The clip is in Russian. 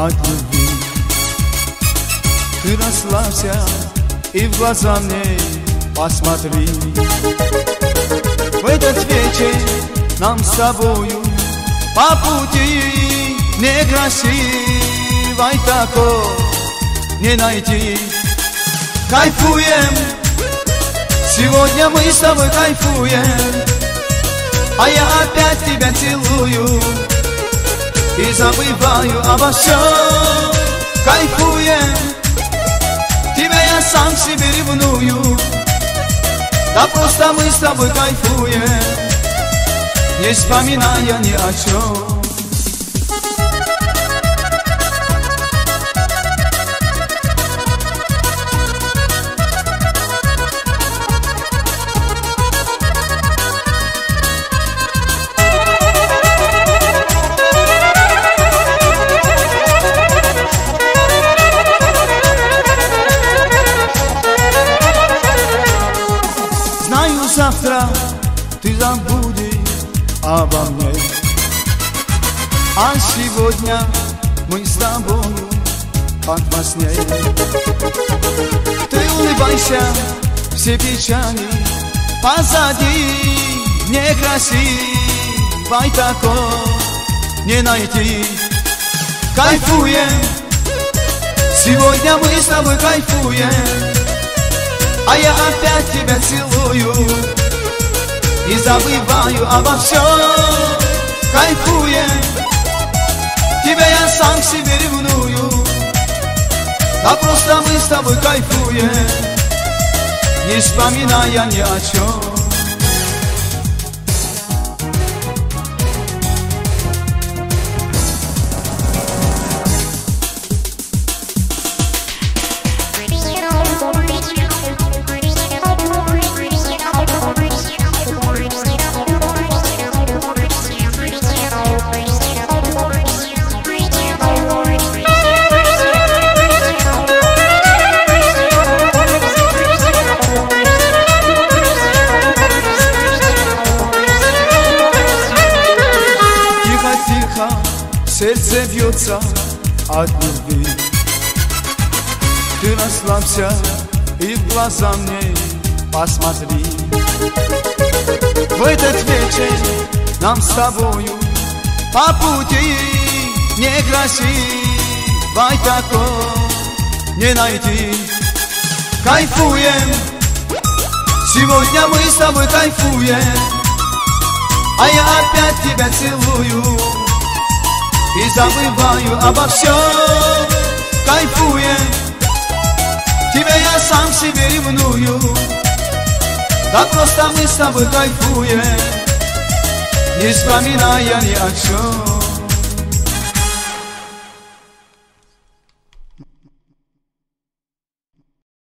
от любви. Ты расслабься и в глаза мне посмотри. В этот вечер нам с тобою по пути некрасивой такой не найти. Кайфуем, сегодня мы с тобой кайфуем, а я опять тебя целую и забываю обо всем. Кайфуем, тебя я сам себе ревную, да просто мы с тобой кайфуем, не вспоминая ни о чем. Знаю, завтра ты забудешь обо мне, а сегодня мы с тобой как во сне. Ты улыбайся, все печали позади, некрасивой такой не найти. Кайфуем, сегодня мы с тобой кайфуем, а я опять тебя целую и забываю обо всем. Кайфуем, тебя я сам себе ревную, да просто мы с тобой кайфуем, не вспоминая ни о чем. Сердце бьется от любви. Ты расслабься и в глаза мне посмотри. В этот вечер нам с тобою по пути некрасивой такой не найти. Кайфуем, сегодня мы с тобой кайфуем, а я опять тебя целую и забываю обо всем. Кайфуем, тебя я сам себе ревную, да просто мы с тобой кайфуем, не вспоминая ни о чем.